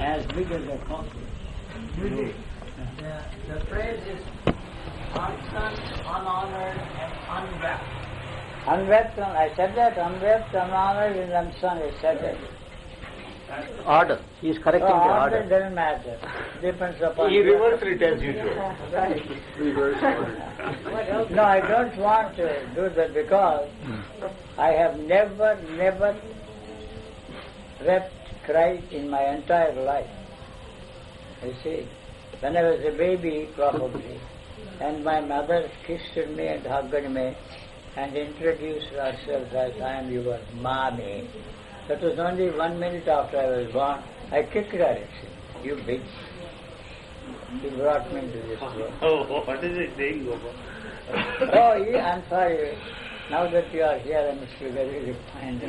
as big as a cockroach. The phrase is constant, unhonored, and unwept. Unwept, I said that, unwept, unhonored, and unsung, I said that. Order. He is correcting the order order. doesn't matter. Depends upon... He reversed it as usual. Right. Reverse order. No, I don't want to do that because I have never wept, cried in my entire life. You see, when I was a baby probably, and my mother kissed me and hugged me and introduced herself as I am your mommy. That was only 1 minute after I was born. I kicked her, actually. You bitch. You brought me into this world. Oh, what is it saying, Gopal? Oh, yeah, I'm sorry. Now that you are here, I must be very refined.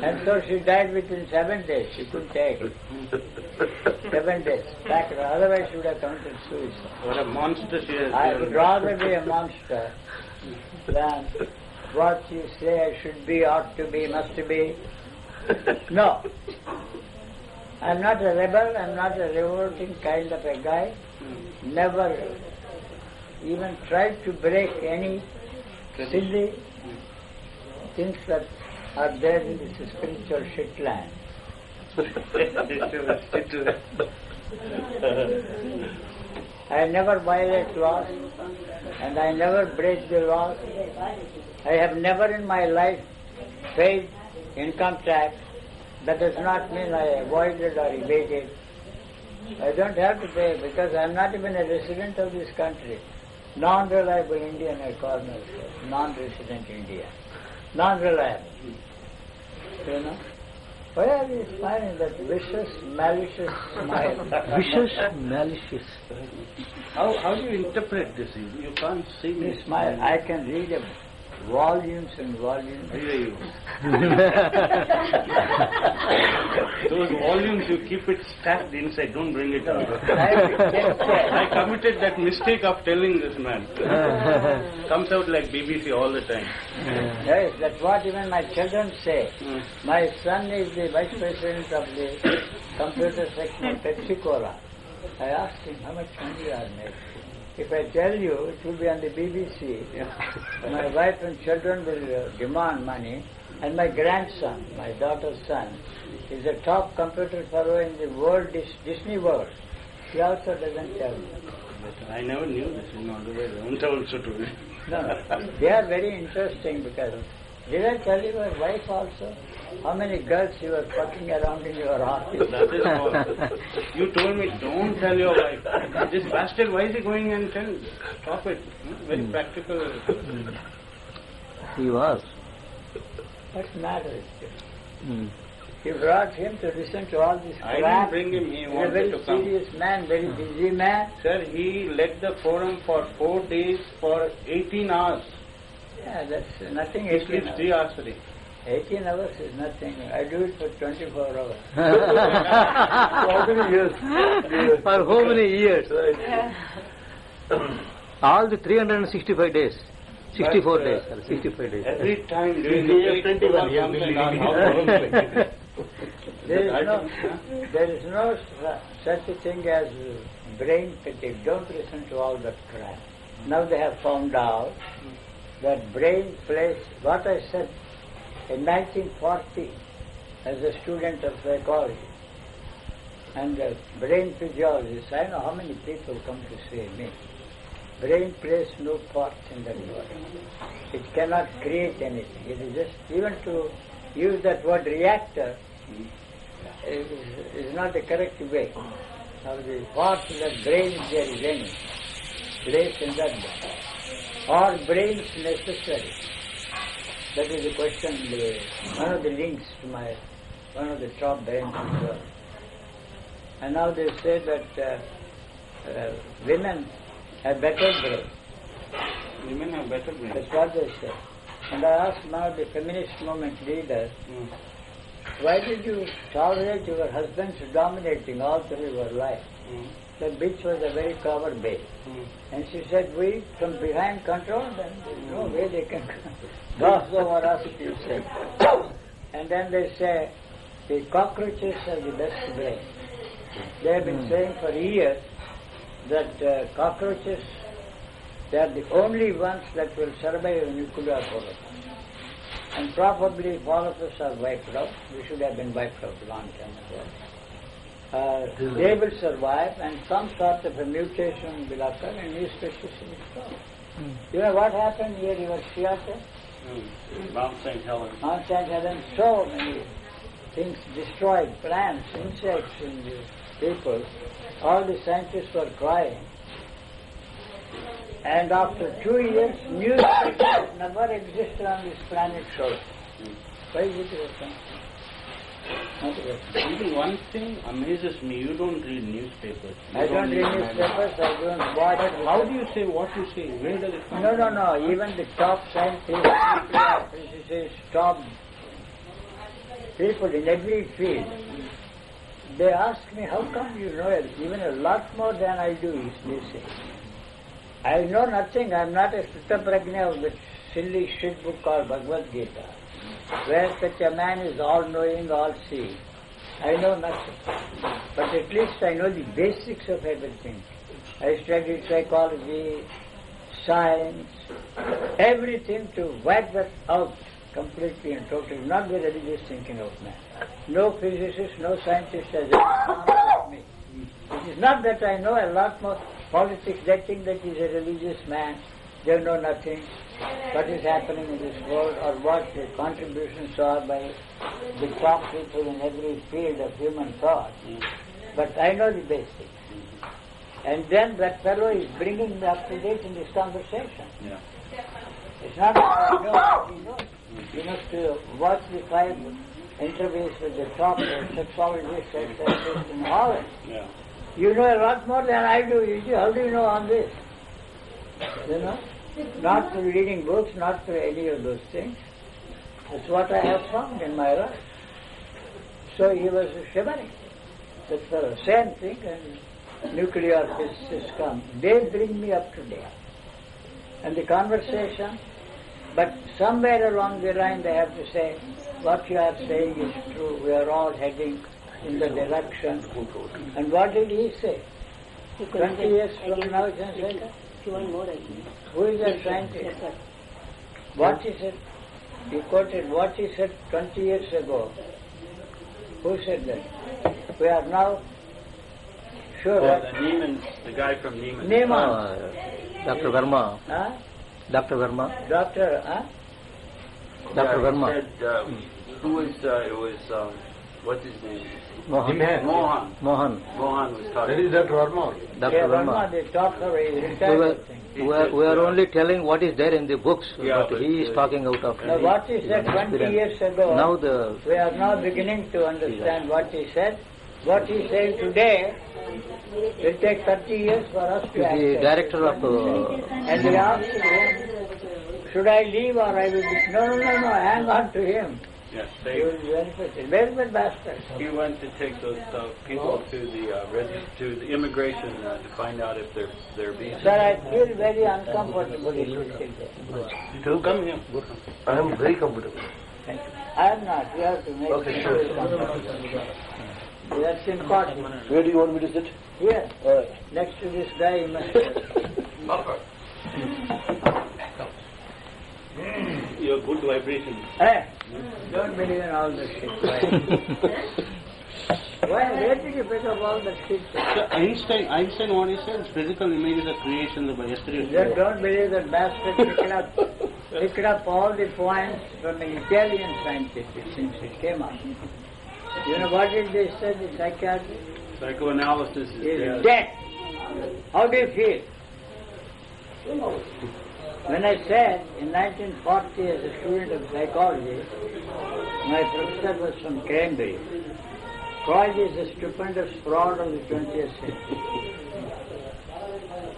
And so she died within 7 days. She couldn't take it. 7 days. Back, otherwise she would have committed suicide. What a monster she is. I would rather be a monster than what you say I should be, ought to be, must be. No. I'm not a rebel, I'm not a revolting kind of a guy. Never even tried to break any silly things that are there in this spiritual shitland. I never violate laws and I never break the laws. I have never in my life paid income tax. That does not mean I avoided or evaded. I don't have to pay because I am not even a resident of this country. Non-reliable Indian, I call myself. Non-resident Indian. Non-reliable. You know? Why are you smiling that vicious, malicious smile? Vicious, malicious. How do you interpret this? You can't see me. You smile. I can read volumes and volumes. Those volumes, you keep it stacked inside, don't bring it out. I I committed that mistake of telling this man. Comes out like BBC all the time. Yes, that's what even my children say. My son is the vice president of the computer section of Pepsi Cola. I asked him how much money you are making. If I tell you, it will be on the BBC. My wife and children will demand money. And my grandson, my daughter's son, is a top computer fellow in the world, Disney World. He also doesn't tell me. But I never knew this. Otherwise, I won't also do it. No, they are very interesting because, did I tell you your wife also? How many girls you were fucking around in your office? That is all. You told me, don't tell your wife. This bastard, why is he going and tell? Stop it. Very practical. He was. What's the matter with you? You brought him to listen to all this I crap. didn't bring him. He He's a wanted very to come. serious man, very busy man. Sir, he led the forum for 4 days for 18 hours. Yeah, that's nothing. He 18 sleeps hours. 3 hours a day. 18 hours is nothing. I do it for 24 hours. How many years? For how many years? All the 365 days. 64 days. 65 days. Every time during the break, 21, he comes and asks There is no such a thing as brain fatigue. Don't listen to all that crap. Now they have found out that brain plays, what I said in 1940 as a student of psychology and brain physiologist, I know how many people come to see me. Brain plays no part in that world. It cannot create anything. It is just, even to use that word reactor is not the correct way. Now the part that brain there is any place in that body. Or brains necessary? That is the question, one of the links to one of the top brains in the world. And now they say that women have better brain. Women have better brain. That's what they say. And I asked now the feminist movement leader, why did you tolerate your husband's dominating all through your life? That bitch was a very clever bitch. And she said, we from behind control them. There's no way they can boss over us, you say. And then they say, the cockroaches have the best brain. They have been saying for years that cockroaches, they are the only ones that will survive a nuclear holocaust. And probably if all of us are wiped out, we should have been wiped out a long time ago. They will survive and some sort of a mutation will occur and new species will come. You know what happened here in Seattle? Mount St. Helens. Mount St. Helens, so many things destroyed, plants, insects, and people. All the scientists were crying. And after 2 years, new species never existed on this planet showed. Why is it happening? Not happening. Only one thing amazes me, you don't read newspapers. I don't read newspapers, I don't watch. How do you say what you say? Where does it come from? No. Even the top scientists, physicists, top people in every field, they ask me, how come you know even a lot more than I do, they say. I know nothing, I am not a Sutta of the silly shit book called Bhagavad Gita, where such a man is all-knowing, all-seeing. I know nothing, but at least I know the basics of everything. I studied psychology, science, everything to wipe that out completely and totally, not the religious thinking of man. No physicist, no scientist has ever with me. It is not that I know a lot more politics, they think that he's a religious man, they know nothing, what is happening in this world or what the contributions are by the top people in every field of human thought. But I know the basics. And then that fellow is bringing me up to date in this conversation. Yeah. It's not that I know what he knows. You must watch the 5 interviews with the top sexologists in Holland. Yeah. You know a lot more than I do. How do you know on this? You know? Not through reading books, not through any of those things. That's what I have found in my life. So he was shivering. That fellow, same thing, and nuclear physicists come. They bring me up to date. And the conversation, but somewhere along the line they have to say, what you are saying is true, we are all heading in the direction. And what did he say? 20 years from now, who is that scientist? What he said? He quoted what he said 20 years ago. Who said that? We are now sure that... The guy from Neiman. Neiman. Dr. Verma. Huh? Dr. Verma. Doctor, huh? Dr. Verma. Said, who was, it was, what's his name? Mohan. Mohan. Mohan. Mohan was talking. That is Dr. Verma. Dr. Yeah, Verma. the doctor is retired. We are only telling what is there in the books, Yeah, but he is talking out of Now what he said 20 years ago, Now we are now beginning to understand what he said. What he said today will take 30 years for us to the accept. director of And we asked him, should I leave or I will be... No, hang on to him. Yes, He will benefit. Very good bastard. He went to take those people to the immigration to find out if they're visas. Sir, I feel very uncomfortable if you sit there. Come here. I am very comfortable. Thank you. I am not. You have to make Okay, me sure. feel comfortable. That's important. Where do you want me to sit? Here, All right. next to this guy, you must... Your good vibration. Hey, don't believe in all this shit. Where did you pick up all that shit? So Einstein, what he said, physical images are creations of yesterday. Just don't believe that bastard picked up all the points from an Italian scientist, since it came up. You know what did they say, the psychiatrist? Psychoanalysis is Is dead. How do you feel? When I said in 1940 as a student of psychology, my professor was from Cambridge. Freud is a stupendous fraud of the 20th century.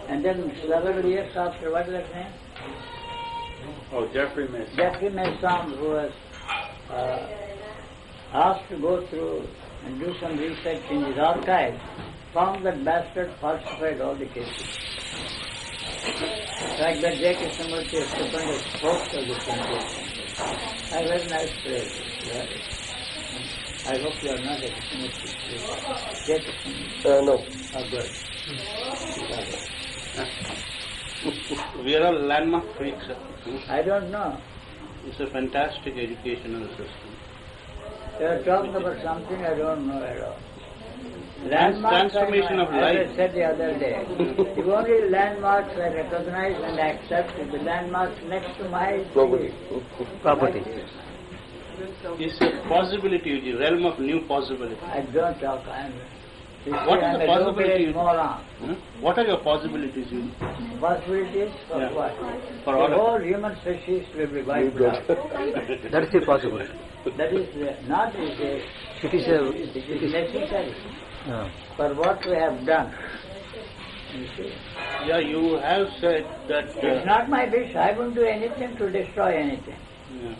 And then several years after, what is that name? Oh, Jeffrey Mason. Jeffrey Mason, who was asked to go through and do some research in his archives, found that bastard falsified all the cases. Like that J. Krishnamurti is stupendous spokes of the 20th century. A very nice place. I hope you are not a Krishnamurti. Yes. No. Oh, good. We are all landmark freaks, sir. I don't know. It's a fantastic educational system. You are talking about something I don't know at all. Transformation of life. As I said the other day, the only landmarks I recognize and accept is the landmarks next to my Nobody. Property. It's a possibility, the realm of new possibility. I don't talk. What is the possibility? Moron. What are your possibilities? You? Possibilities for Yeah. what? For the all of whole human species will be wiped out. That's the possibility. That is not easy. It is a. It is necessary Uh, for what we have done. You see. Yeah, you have said that. It's not my wish. I won't do anything to destroy anything. Yeah.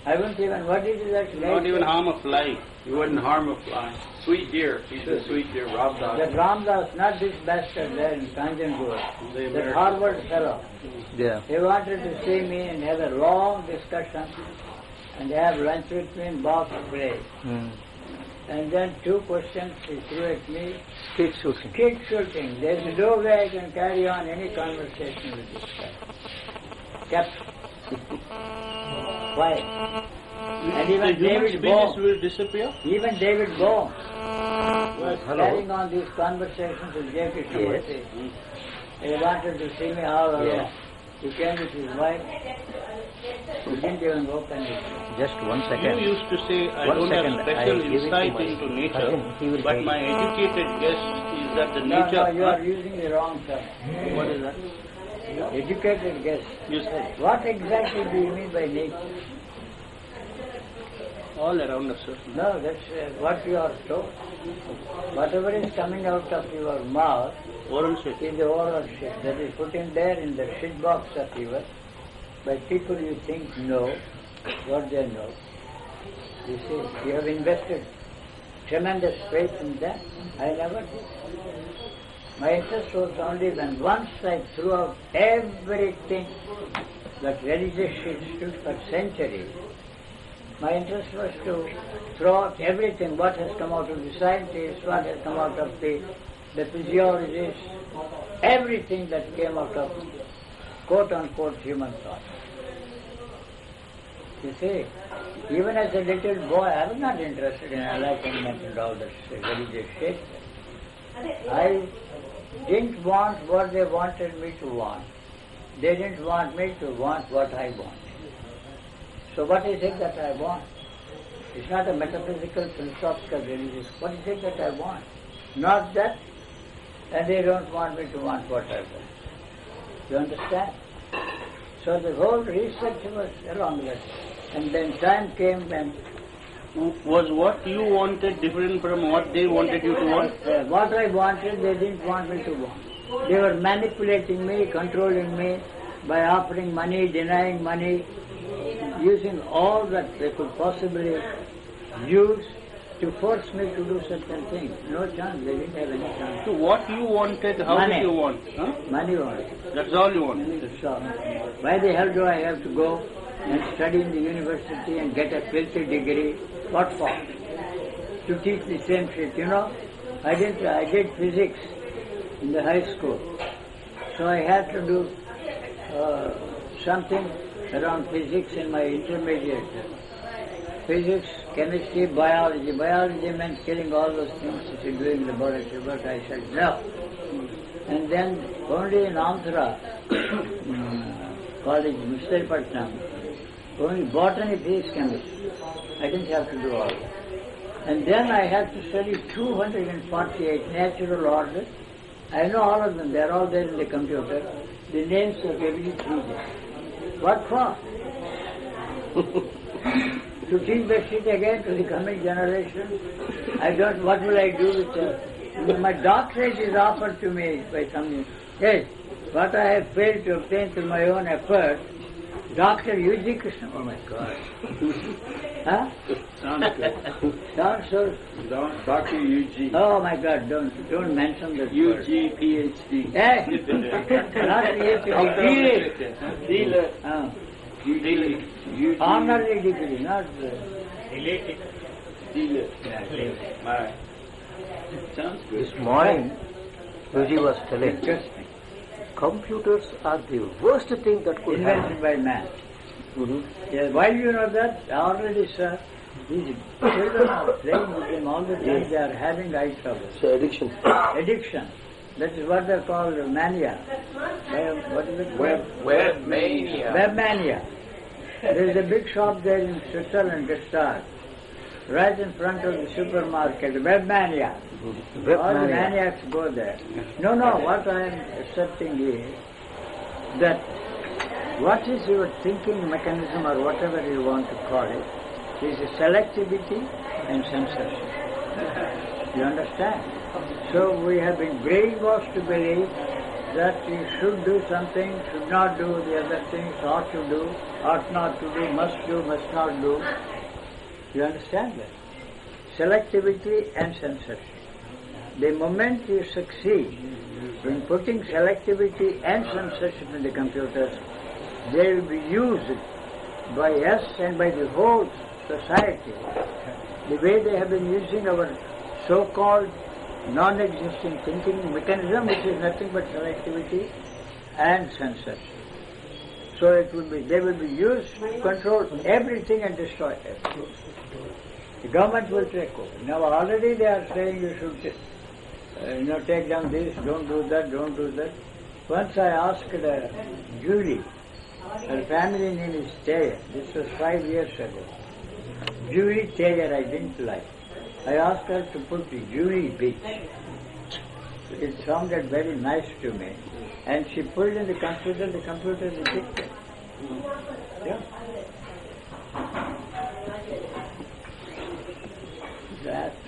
I won't even, what is it that Not even harm a fly. You wouldn't harm a fly. Sweet deer. He's a sweet deer. Rob That Dawson. Ramdas, not this bastard there in Kanjangur, The that American. Harvard fellow. yeah. He wanted to see me and have a long discussion and have lunch with me in Box Place. Mm. And then two questions he threw at me. Kid shooting. Kid shooting. There's no way I can carry on any conversation with this guy. Kept. Why? And The even human David species Bohm, will disappear. even David Bohm was Hello. carrying on these conversations with J.P. Timothy. He wanted to see me all alone. Yes. He came with his wife. He didn't even open it. Just 1 You second. used to say, I One don't second, have special I give it to insight my into nature, cousin. He will but take my it. educated guess is that the No, nature... no, you are using the wrong term. What is that? Educated guess. You said What exactly do you mean by nature? all around us, sir. No, that's what you are told. Whatever is coming out of your mouth Oral shit. is the oral shit that is put in there in the shit box of yours by people you think know what they know. You see, you have invested tremendous faith in them. I never did. My interest was only when once I threw out everything that religious shit stood for centuries. My interest was to throw out everything, what has come out of the scientists, what has come out of the physiologists, everything that came out of quote-unquote human thought. You see, even as a little boy, I was not interested in enlightenment and all this religious shit. I didn't want what they wanted me to want. They didn't want me to want what I want. So what is it that I want? It's not a metaphysical, philosophical, religious. What is it that I want? Not that, and they don't want me to want what I want. You understand? So the whole research was along that. And then time came when Was what you wanted different from what they wanted you to want? what I wanted, they didn't want me to want. They were manipulating me, controlling me by offering money, denying money, using all that they could possibly use to force me to do certain things. No chance, they didn't have any chance. So what you wanted, how Money. did you want? Huh? Money only. That's all you wanted. That's all. Why the hell do I have to go and study in the university and get a filthy degree? What for? To teach the same shit, you know? I did physics in the high school. So I had to do something around physics in my intermediate. Physics, chemistry, biology. Biology meant killing all those things that you do in laboratory, but I said no. And then only in Andhra college, Mustapatnam, only botany, physics, chemistry. I didn't have to do all that. And then I had to study 248 natural orders. I know all of them, they're all there in the computer. The names of every creature. What for? To teach the shit again to the coming generation? I don't, what will I do with my doctorate is offered to me by some, yes, what I have failed to obtain through my own effort, Dr. U.G. Krishna, oh my God. Huh? Sounds good. Sounds so, Dr. UG. oh my God, don't mention this word. UG PhD. Hey, not PhD, Dealer. dealer. Honorary degree, not Dealer. yeah, Alright. Sounds good. This morning, Guruji was telling, Interesting. computers are the worst thing that could happen. Invented by man. Yes, why do you know that? Already, sir, these children are playing with them all the time. They are having eye trouble. So addiction. Addiction. That is what they call mania. What is it? Web mania. Web mania. There is a big shop there in Switzerland, Gestalt, right in front of the supermarket. Web mania. Web All the mania. maniacs go there. No, what I am accepting is that what is your thinking mechanism or whatever you want to call it is selectivity and censorship. You understand? So we have been brainwashed to believe that you should do something, should not do the other things, ought to do, ought not to do, must not do. You understand that? Selectivity and censorship. The moment you succeed in putting selectivity and censorship in the computers, they will be used by us and by the whole society the way they have been using our so-called non-existing thinking mechanism, which is nothing but selectivity and censorship. So they will be used to control everything and destroy everything. The government will take over. Now already they are saying you should take down this, don't do that. Once I asked Julie, her family name is Taylor. This was 5 years ago. Julie Taylor I didn't like. I asked her to put the Julie Beach. It sounded very nice to me. And she put in the computer detected. Yeah.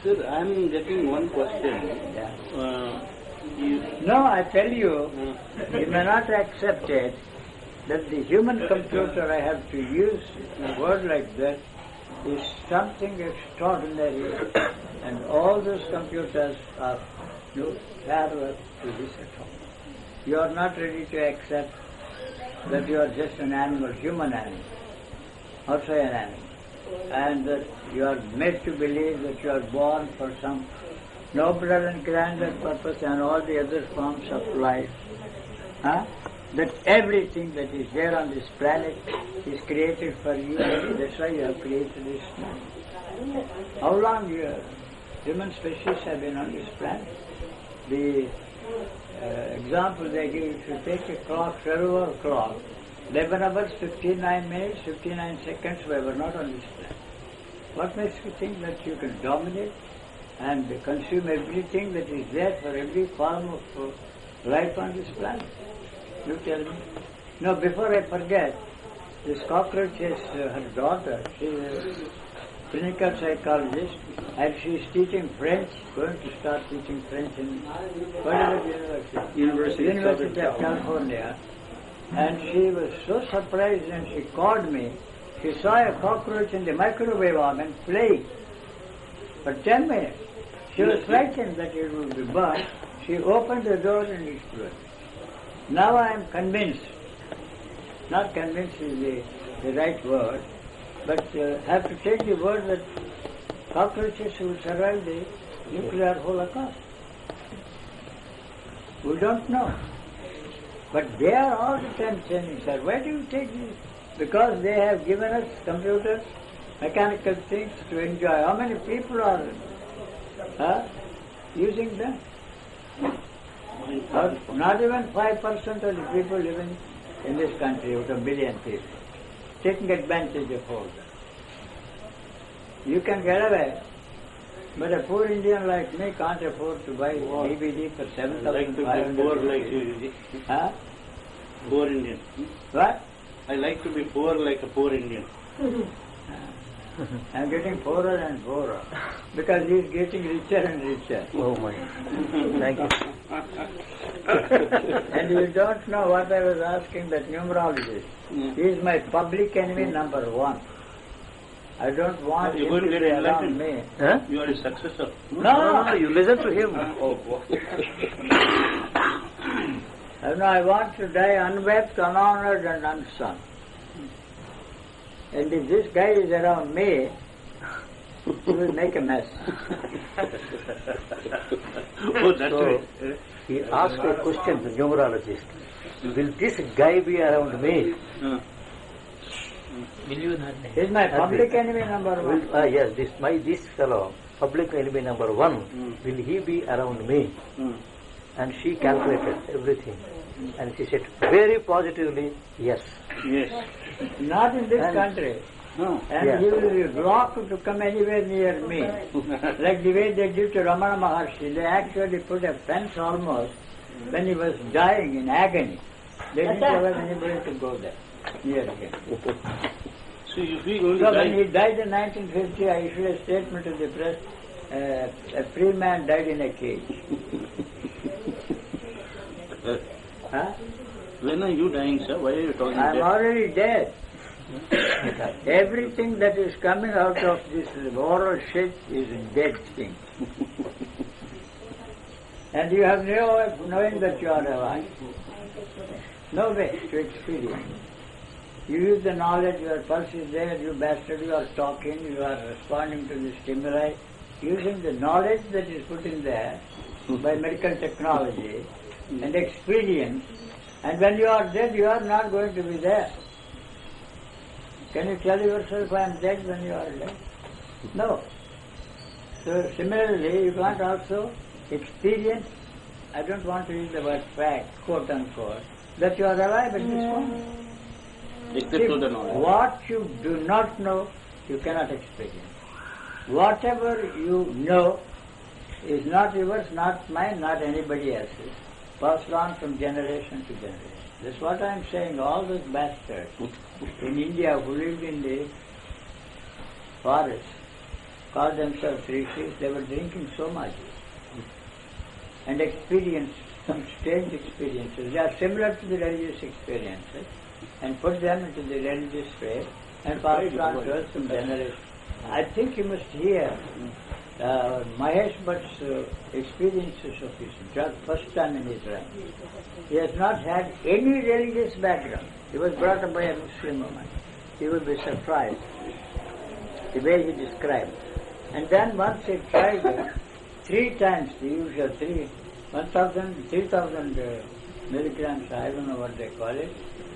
Sir, I am getting one question. Yeah. No, I tell you, you may not accept it, that the human computer, I have to use a word like that, is something extraordinary, and all those computers are parallel to this at all. You are not ready to accept that you are just an animal, human animal, also an animal, and that you are made to believe that you are born for some nobler and grander purpose and all the other forms of life. That everything that is there on this planet is created for you. That's why you have created this planet. How long human species have been on this planet? The example they give, if you take a clock, cerebral clock, 11 hours, 59 minutes, 59 seconds, we were not on this planet. What makes you think that you can dominate and consume everything that is there for every form of life on this planet? You tell me. No, before I forget, this cockroach is her daughter. She is a clinical psychologist and she is teaching French, going to start teaching French in whatever university? University of California. And she was so surprised and she called me. She saw a cockroach in the microwave oven playing for 10 minutes. She was frightened that it would be burnt. She opened the door and it blew. Now I am convinced, not convinced is the right word, but have to take the word that cockroaches will survive the nuclear holocaust. We don't know. But they are all the time changing, sir. Why do you take this? Because they have given us computers, mechanical things to enjoy. How many people are using them? Not even 5% of the people living in this country out of a billion people, taking advantage of all that. You can get away, but a poor Indian like me can't afford to buy DVD for 7,500. I like to be poor like you. Huh? Poor Indian. What? I like to be poor like a poor Indian. I'm getting poorer and poorer because he's getting richer and richer. Oh my. Thank you. And you don't know what I was asking that numerologist. He is my public enemy number one. I don't want You're him going to to be get around enlightened. me. Huh? You are a successor. No, You listen to him. no, I want to die unwept, unhonored and unsung. And if this guy is around me, You will make a mess. Oh, that's So, right. he asked a question, the numerologist. Will this guy be around me? He's my public enemy number one. Yes, this fellow, public enemy number one, will he be around me? And she calculated everything. And she said very positively, yes. Yes. Not in this And- country. No. And Yeah. he will be blocked to come anywhere near me. Like the way they did to Ramana Maharshi. They actually put a fence almost when he was dying in agony. They didn't allow anybody to go there near him. So if we going So to when he die, died in 1950, I issued a statement to the press, a free man died in a cage. Huh? when are you dying, sir? Why are you talking I'm that? already dead. Everything that is coming out of this oral shit is dead thing. And you have no way of knowing that you are alive. No way to experience. You use the knowledge, your pulse is there, you bastard, you are talking, you are responding to the stimuli, using the knowledge that is put in there by medical technology and experience. And when you are dead, you are not going to be there. Can you tell yourself I am dead when you are dead? No. So similarly, you can't also experience, I don't want to use the word fact, quote unquote, that you are alive at this moment. Except to the knowledge. What you do not know, you cannot experience. Whatever you know is not yours, not mine, not anybody else's. Passed on from generation to generation. That's what I am saying. All those bastards in India who lived in the forest called themselves rishis, they were drinking so much and experienced some strange experiences. They are similar to the religious experiences and put them into the religious faith and passed on to us from generation. I think you must hear Mahesh Bhatt's experiences of his drug first time in his life. He has not had any religious background. He was brought up by a Muslim woman. You will be surprised the way he described. And then once he tried it, 3 times the usual 3,000 milligrams, I don't know what they call it,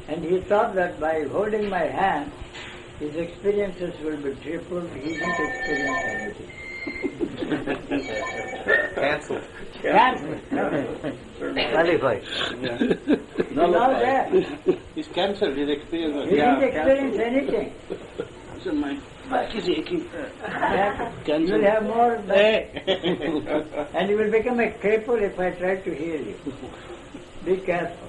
and he thought that by holding my hand, his experiences will be tripled. He didn't experience anything. Cancelled. Cancelled. Qualified. No, there. He's cancelled. His experience was He didn't experience anything. So my back is aching. You will have more and you will become a cripple if I try to heal you. Be careful.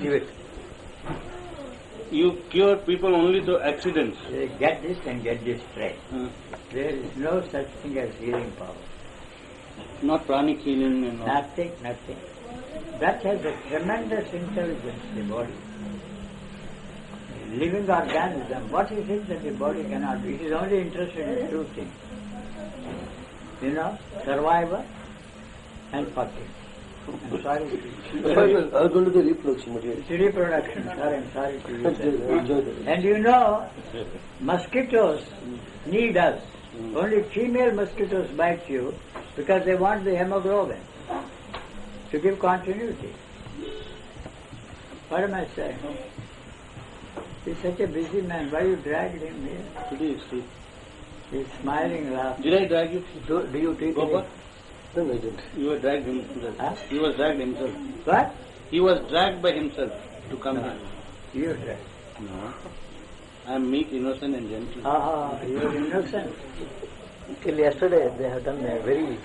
Give it. You cure people only through accidents. Get this and get this straight. There is no such thing as healing power. Not pranic healing and all. Nothing. That has a tremendous intelligence, the body. Living organism, what is it that the body cannot do? It is only interested in 2 things. Survival and fucking. I'm sorry to I'll go to the reproduction material. It's reproduction. I'm sorry to use that. Enjoy that. And mosquitoes need us. Only female mosquitoes bite you because they want the hemoglobin to give continuity. What am I saying? He's such a busy man. Why you dragged him here? Today is free. He's smiling, laughing. Did I drag you? Do you take Gopal? any? No, I didn't. You were dragged himself. Huh? He was dragged himself. What? He was dragged by himself to come here. You dragged. No. I am meek, innocent and gentle. You're innocent. Till yesterday, they have done a very,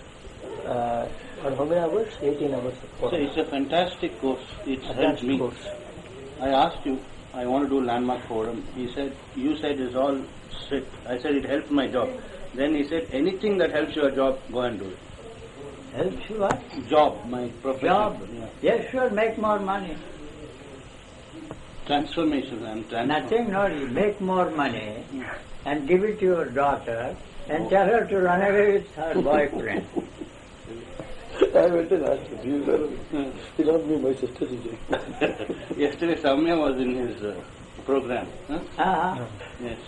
on how many hours? 18 hours. So it's a fantastic course. It's helped Fantastic me. course. I asked you, I want to do landmark forum. He said, you said it's all shit. I said it helped my job. Then he said, anything that helps your job, go and do it. Helps you what? Job, my profession. Job. Yeah. Yes, sure, make more money. Transformation. Nothing, no, you make more money and give it to your daughter and tell her to run away with her boyfriend. I went and asked him. He not me, my sister is. Yesterday, Samya was in his program. Huh? Uh-huh. Yes.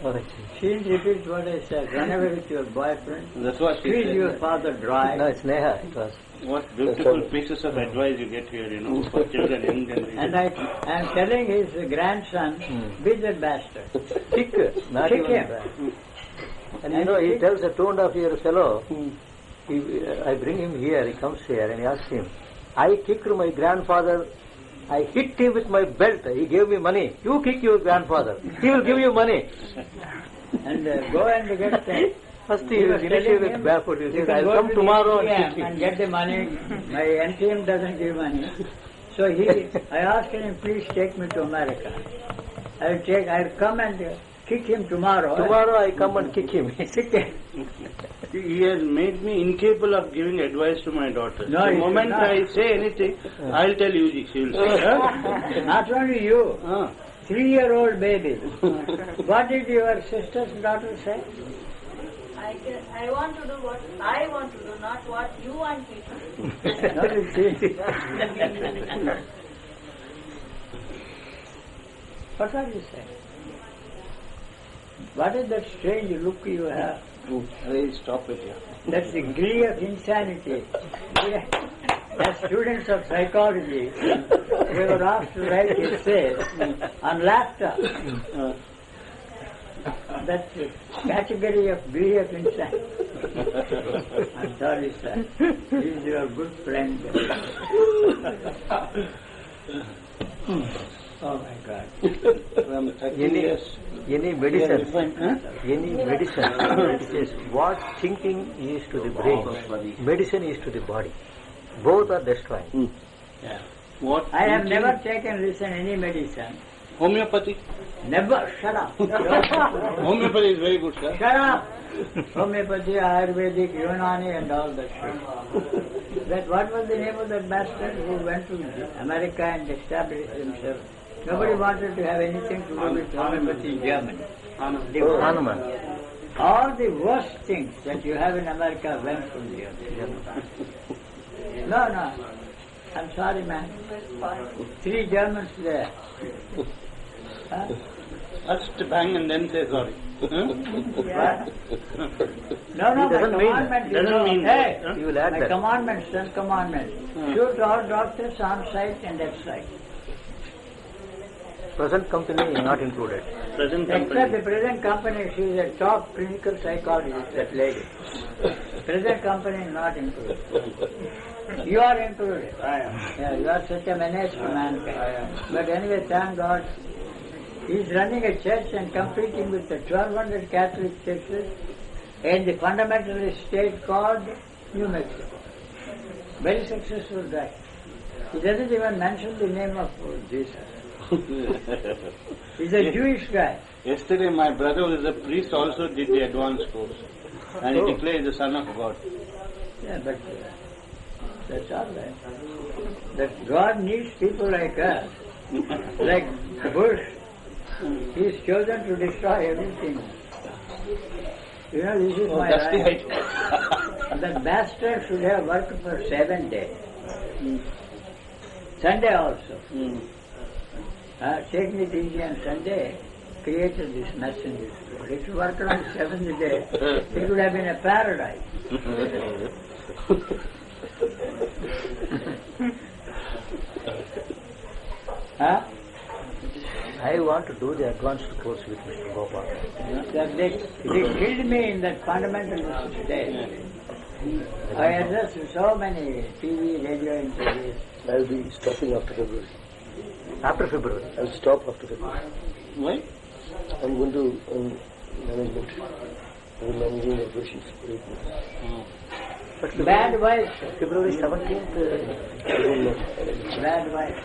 Oh, actually. She repeats what I said. Run away with your boyfriend. That's what she Squeeze said. your father dry. No, it's Neha. It was. What beautiful pieces of advice you get here, for children, young generation. And I am telling his grandson, be the bastard. Kick, not Kick even him. that. And he tells a 2.5-year fellow, I bring him here, he comes here and he asks him, I kicked my grandfather, I hit him with my belt, he gave me money. You kick your grandfather, he will give you money. And go and get the... First He he was will telling finish you with him, barefoot. He you says, can I'll go come to tomorrow the and kick ATM and him. get the money. My NTM doesn't give money. So I asked him, please take me to America. I'll come and kick him tomorrow. Tomorrow I come and kick him. Kick him. He has made me incapable of giving advice to my daughter. No, the you moment should not. I say anything, I'll tell you, she will say. Not only you, Huh? 3-year-old baby. What did your sister's daughter say? I want to do what I want to do, not what you want me to do. No, you see. What are you saying? What is that strange look you have? Hey, stop it here. That's the degree of insanity. As students of psychology, we were asked to write essays on laughter. That's the category of degree of insanity. I'm sorry, sir. He's your good friend. Oh my God. From 30 Any years. medicine, any medicine, it says what thinking is to the brain, medicine is to the body. Both are destroying. Yeah. What I have thinking- never taken any medicine. Homeopathy. Never. Shut up. Homeopathy is very good, sir. Shut up! Homeopathy, Ayurvedic, Unani and all that shit. That what was the name of that bastard who went to America and established himself? Nobody wanted to have anything to do with homeopathy in Germany. The worst- Hanuman. all the worst things that you have in America went from here. No, no. I'm sorry, man. 3 Germans there. Huh? First bang and then say sorry. What? No, He my doesn't mean commandment that. is Doesn't mean hey, that, huh? You will add my that. commandment, son commandment. Shoot all doctors on site and that site. Present company is not included. Present Except the company. present company, she is a top clinical psychologist, that lady. Present company is not included. You are included. Yeah, you are such a menace to mankind. But anyway, thank God, he is running a church and competing with the 1200 Catholic churches in the fundamentalist state called New Mexico. Very successful guy. He doesn't even mention the name of Jesus. He's a Jewish guy. Yesterday my brother who is a priest also did the advanced course. And he declared the Son of God. Yeah, but that's all right. That God needs people like us, like Bush. He's chosen to destroy everything. You know, this is my That's the right. idea. The bastard should have worked for 7 days. Sunday also. Taking it easy on Sunday created this mess in this world. If you worked on the 7th day, it would have been a paradise. Huh? I want to do the advanced course with Mr. Gopal. That they killed me in that fundamentalist state. I addressed so many TV, radio interviews. I'll be stopping after February. After February. I'll stop after February. Why? I'm going to management. I'm managing operations. But Bad wife. February 17th, I don't know. Bad wife.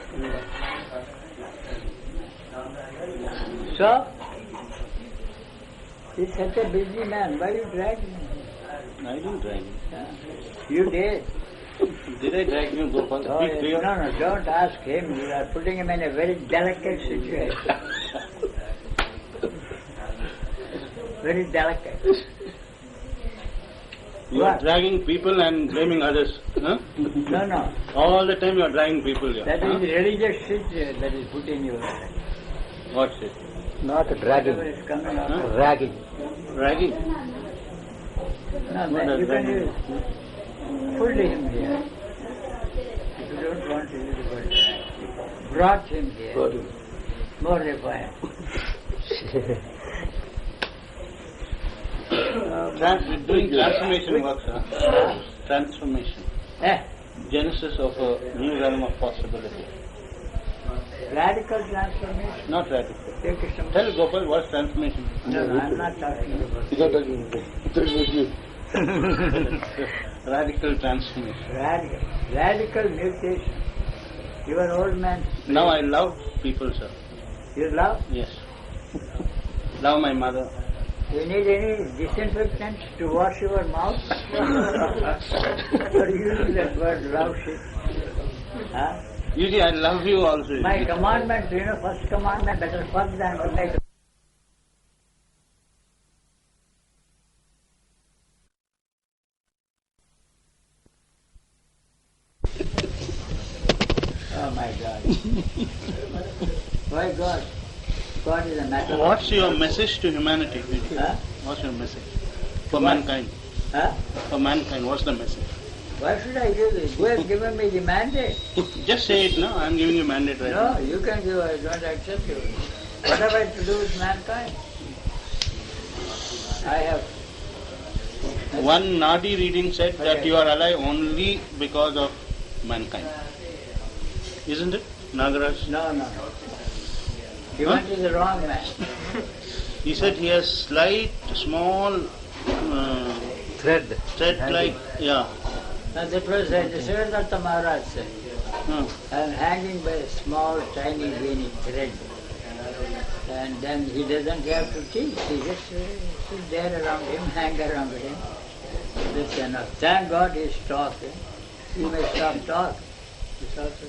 So, he's such a busy man. Why you drag him? I didn't drag you. You did. Did I drag you, Gopal? Oh, Be yes. clear. No, don't ask him. You are putting him in a very delicate situation. Very delicate. You are What? dragging people and blaming others. Huh? No. All the time you are dragging people here. That huh? is religious shit that is put in your head. What's it? Not dragging, Whatever is coming out. Huh? ragging. Ragging? No, What man, does you that can mean? use pulled him here. If you don't want to use the word drag, brought him here. Got him. More refined. Doing transformation work, sir. Transformation. Eh, Genesis of a new realm of possibility. radical transformation. Not radical. Take Krishna. Tell Gopal what's transformation. No, I'm not talking about He's not talking about it. He's talking about you. Radical transformation. radical mutation. You are old man. Now I love people, sir. You love? Yes. Love my mother. You need any disinfectant to wash your mouth? Or using that word love shit? Huh? You see, I love you also. My commandment, first commandment, better fuck than to make. Oh my God. Why God? God is a matter. What's your message to humanity? Huh? What's your message? For What? mankind. Huh? For mankind, what's the message? Why should I give this? You have given me the mandate. Just say it now. I'm giving you mandate right No, now. you can give, I don't accept you. What have I to do with mankind? I have. One Nadi reading said that Okay. you are alive only because of mankind. Isn't it? Nagaraj? No. Even is the wrong man. He said he has slight, small Thread. thread like, yeah. Now that was the Siddhartha Maharaj said. I am hanging by a small, tiny, veiny thread. And then he doesn't have to teach. He just sit there around him, hang around him. That's enough. Thank God he's talking. He may stop talking. It's also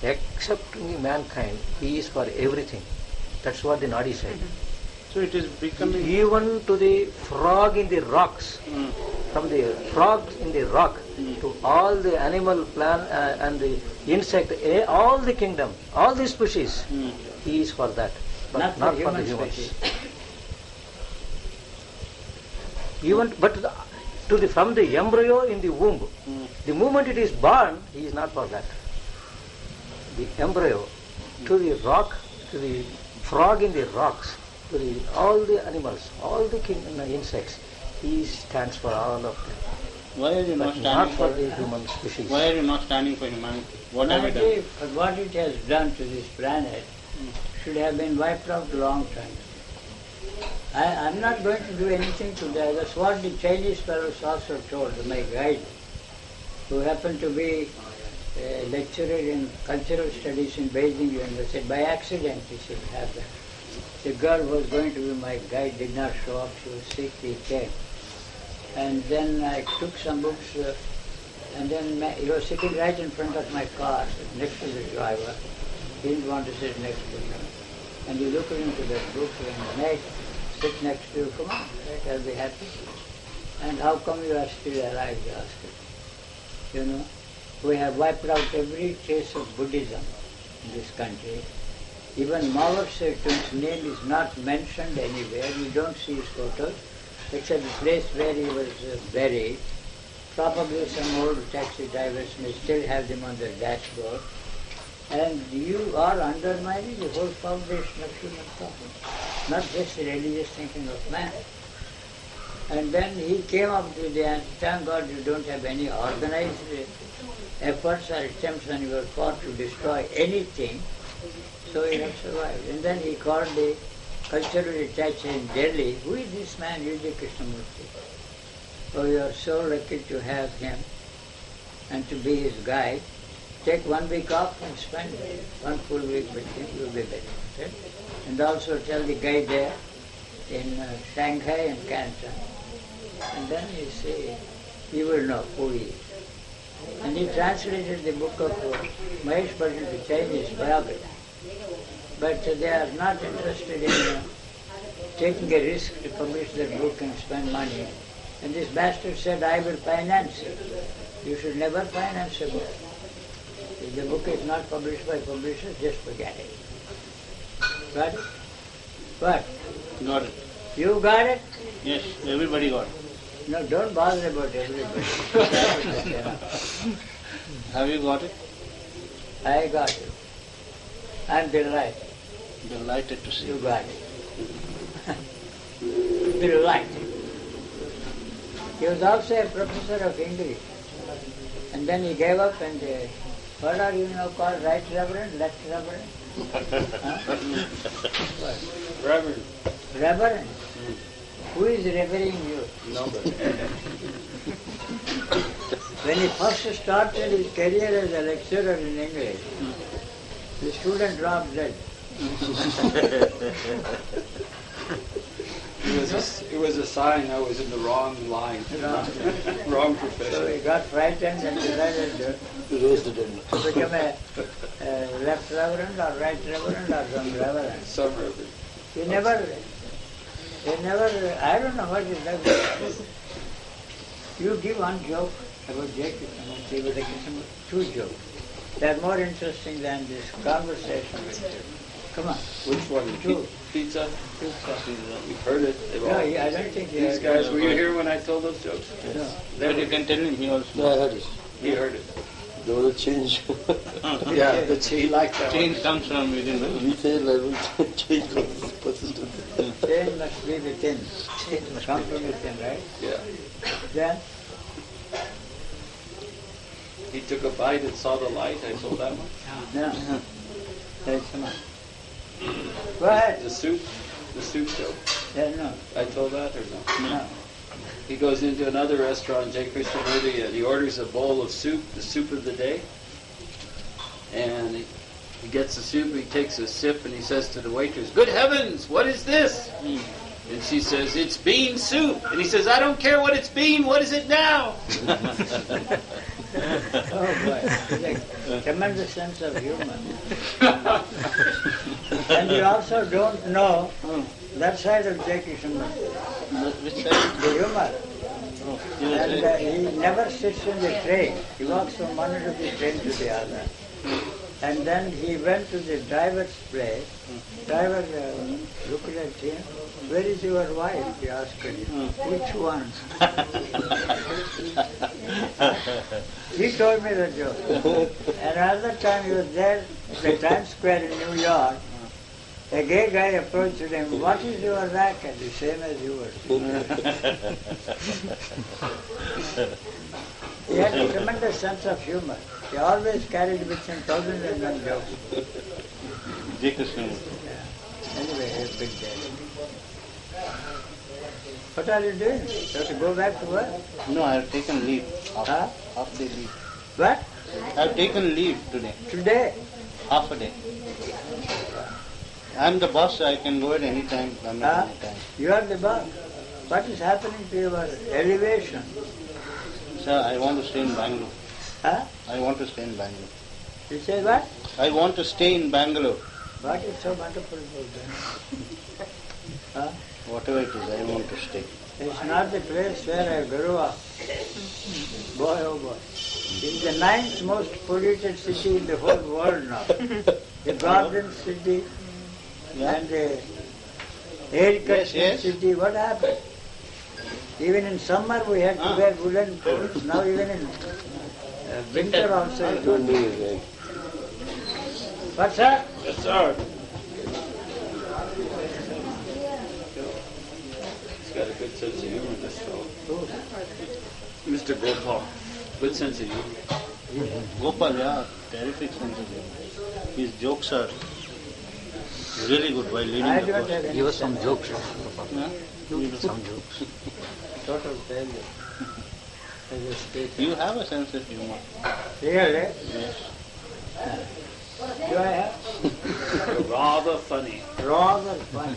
Except mankind, he is for everything. That's what the Nadi said. So it is becoming. Even to the frog in the rocks, from the frogs in the rock to all the animal, plant and the insect, all the kingdom, all the species, he is for that, but not for the humans. species. Even to the from the embryo in the womb, the moment it is born, he is not for that. The embryo to the rock, to the frog in the rocks, to all the animals, all the insects, he stands for all of them. Why are you not But not standing for for? the human species. Why are you not standing for humanity? What have you done? Humanity, for what it has done to this planet, should have been wiped out a long time. I'm not going to do anything to that. That's what the Chinese fellows also told my guide, who happened to be a lecturer in cultural studies in Beijing University. By accident, he should have that. The girl who was going to be my guide did not show up. She was sick. He came. And then I took some books, and then he was sitting right in front of my car, next to the driver. He didn't want to sit next to him. And he looked into that book and mate, sit next to you, come on, right, I'll be happy. And how come you are still alive, he asked him. You know, we have wiped out every trace of Buddhism in this country. Even Mao Zedong's name is not mentioned anywhere. You don't see his photos, except the place where he was buried. Probably some old taxi drivers may still have them on their dashboard. And you are undermining the whole foundation of human thought, not just the religious thinking of man. And then he came up with the answer, thank God you don't have any organized efforts or attempts on your part to destroy anything, so he has survived. And then he called the cultural attaché in Delhi, who is this man, U.J. Krishnamurti? Oh, you are so lucky to have him and to be his guide. Take 1 week off and spend 1 full week with him, you'll be better. And also tell the guy there in Shanghai and Canton. And then you see, he will know who he is. And he translated the book of Mahesh Bhatt into Chinese biography. But they are not interested in taking a risk to publish that book and spend money. And this bastard said, I will finance it. You should never finance a book. If the book is not published by publishers, just forget it. Got it? What? Got it. You got it? Yes, everybody got it. No, don't bother about everybody. Have you got it? I got it. I'm delighted. Delighted to see You you. got it. Delighted. He was also a professor of English. And then he gave up and what are you now called? Right Reverend? Left Reverend? Huh? What? Reverend. Reverend? Who is revering you? Nobody. When he first started his career as a lecturer in English, the student dropped dead. It was a sign I was in the wrong line, wrong So profession. he got frightened and decided to Raised it in. become a left reverend or right reverend or some reverend. Some reverend. He never, I don't know what he does. You give one joke about J.K. Two jokes. They're more interesting than this conversation with you. Come on. Which one? Two. Pizza? Pizza. You've heard it. They've No, all- I don't think you These heard guys, it. were you here when I told those jokes? No. But you can tell him he also. No, I heard it. He heard it. There was a change. Yeah, but he liked that one. Change comes from within. right? Retail level change was persistent. Change must be within. Change must come from within, right? Yeah. Then, He took a bite and saw the light. I told that one. no. There's some. Go ahead. The soup joke. Yeah, no. I told that or no? No. He goes into another restaurant, J. Krishnamurti, and he orders a bowl of soup, the soup of the day. And he gets the soup, and he takes a sip, and he says to the waitress, "Good heavens, what is this?" And she says, "It's bean soup." And he says, "I don't care what it's been, what is it now?" Oh boy. Tremendous sense of humor. And you also don't know that side of J. Krishnamurti, Which side? the humor. You will And say. he never sits in the train. He walks from one end of the train to the other. And then he went to the driver's place. Driver looked at him. "Where is your wife?" he asked him. "Which one?" He told me the joke. And another time he was there at the Times Square in New York. A gay guy approached him. "What is your racket?" "The same as yours." He had a tremendous sense of humor. He always carried with him 1,001 jokes. J. Krishnamurti. Anyway, a big day. What are you doing? You have to go back to work? No, I have taken leave. Huh? Half day leave. What? I have taken leave today. Today? Half a day. I'm the boss, I can go at any time, come Huh? at any time. You are the boss. What is happening to your elevation? Sir, I want to stay in Bangalore. Huh? I want to stay in Bangalore. You say what? I want to stay in Bangalore. What is so wonderful about that? Huh? Whatever it is, I want to stay. It's not the place where I grew up. Boy, oh boy. It's the 9th most polluted city in the whole world now. The garden city and the air-conditioned yes. city. What happened? Even in summer we had to wear woolen coats. Now even in winter also. you Don't don't. do it, right? What's that? Yes, sir. He's got a good sense of humor, this fellow. Mr. Gopal. Good sense of humor. Gopal, yeah, terrific sense of humor. His jokes are really good while leading I the don't course. have any Give us some sense. jokes. Yeah? Give us some jokes. Total failure. As a speaker. You have a sense of humor. Really? Yes. Do I have? Rather funny. Rather funny.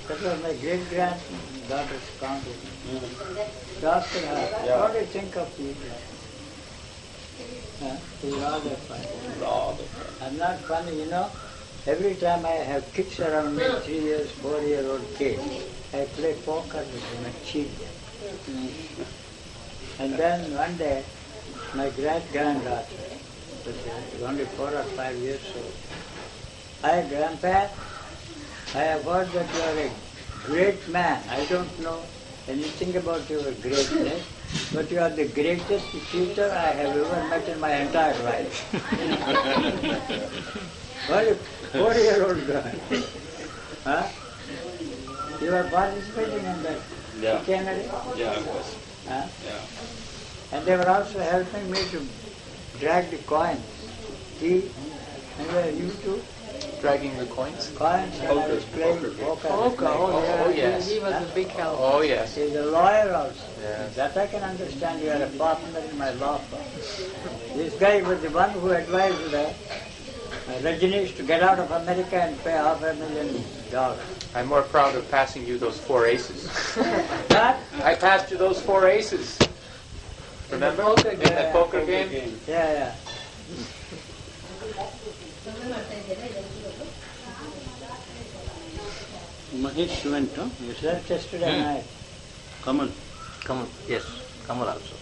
That was my great-granddaughter's compliment. Doctor, what do you think of people? He's rather funny. Rather funny. I'm not funny, you know. Every time I have kids around me, 3 years, 4-year-old kids, I play poker with them and cheat them. And then one day, my great-granddaughter, was only 4 or 5 years old, "Hi, Grandpa, I have heard that you are a great man. I don't know anything about your greatness, but you are the greatest teacher I have ever met in my entire life. What a 4-year-old girl. Huh? You are participating in that dictionary? Yeah, I was. Huh? Yeah. And they were also helping me to drag the coins. See? And were you too? Dragging the coins? Coins, and I was playing poker. Oh, yes. He was a big help. Oh, yes. He's a lawyer also. Yes. That I can understand. You are a partner in my law firm. This guy was the one who advised Rajneesh to get out of America and pay $500,000. I'm more proud of passing you those 4 aces. What? I passed you those 4 aces. Remember? In the poker game? Yeah. Mahesh went, huh? Yes. Just yesterday night. Kamal. Kamal, yes, Kamal also.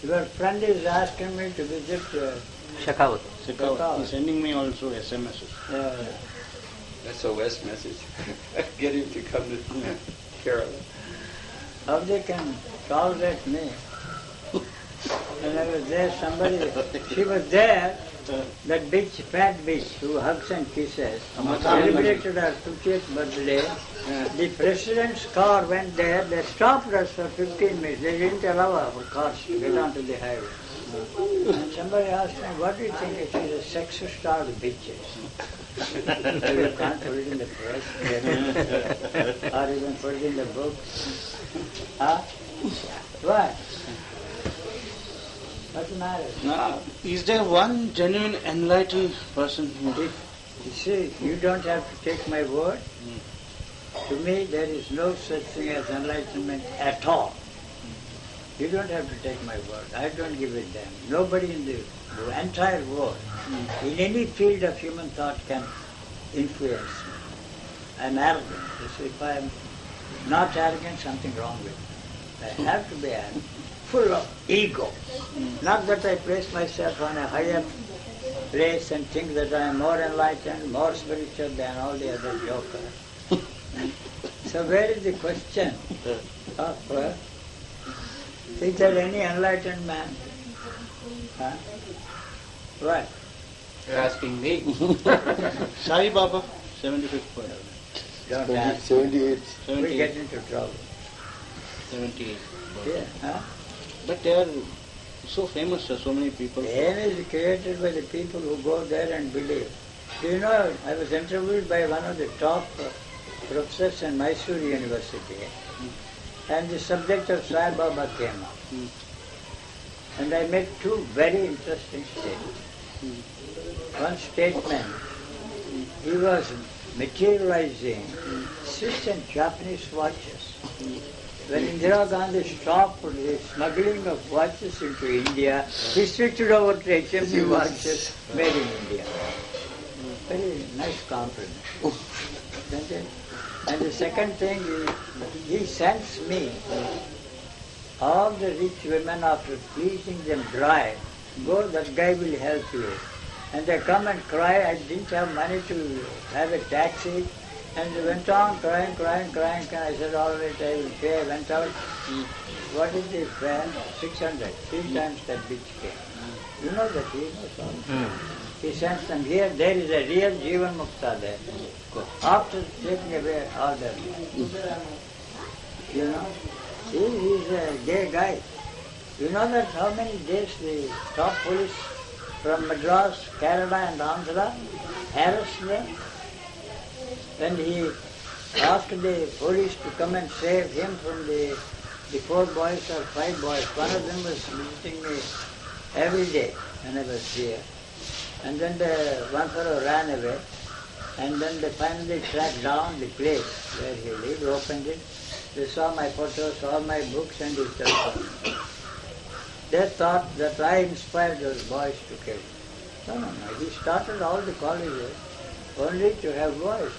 Your friend is asking me to visit. Shekhawat. Shekhawat. He's sending me also SMSs. SOS message. Get him to come to Kerala. How they can tolerate me? When I was there, she was there, that bitch, fat bitch, who hugs and kisses, celebrated her 50th birthday. The president's car went there, they stopped us for 15 minutes. They didn't allow our cars to get onto the highway. And somebody asked me, what do you think? It is a sexist-starved bitches. You can't put it in the press, or even put it in the book. Huh? What? What's the matter? Now, is there one genuine enlightened person who... You see, you don't have to take my word. To me, there is no such thing as enlightenment at all. You don't have to take my word. I don't give a damn. Nobody in the entire world, in any field of human thought, can influence me. I'm arrogant. You see, if I'm not arrogant, something wrong with me. I have to be arrogant. Full of ego. Not that I place myself on a higher place and think that I am more enlightened, more spiritual than all the other jokers. So where is the question of is there any enlightened man? Huh? What? You're asking me. Sai Baba, 75th birthday. Don't ask. 78. We get into trouble. 78. Yeah, huh? But they are so famous, sir, so many people. Fame is created by the people who go there and believe. Do you know, I was interviewed by one of the top professors in Mysore University, and the subject of Sai Baba came up. And I made 2 very interesting statements. One statement, he was materializing Swiss and Japanese watches. When Indira Gandhi stopped the smuggling of watches into India, he switched over to HMD watches made in India. Very nice compliment. And the second thing is, he sends me all the rich women after pleasing them dry, go, that guy will help you. And they come and cry, I didn't have money to have a taxi. And they went on crying. And I said, all right, I will pay. I went out. What is the fare? 600. 3 times that bitch came. You know that, he knows all. He sends them here. There is a real Jivan Mukta there. After taking away all their money. You know, he is a gay guy. You know that how many days the top police from Madras, Kerala and Andhra harassed them? When he asked the police to come and save him from the 4 boys or 5 boys, one of them was visiting me every day when I was here. And then one fellow ran away, and then they finally tracked down the place where he lived, opened it. They saw my photos, all my books and his telephone. They thought that I inspired those boys to kill him. No. He started all the colleges only to have boys.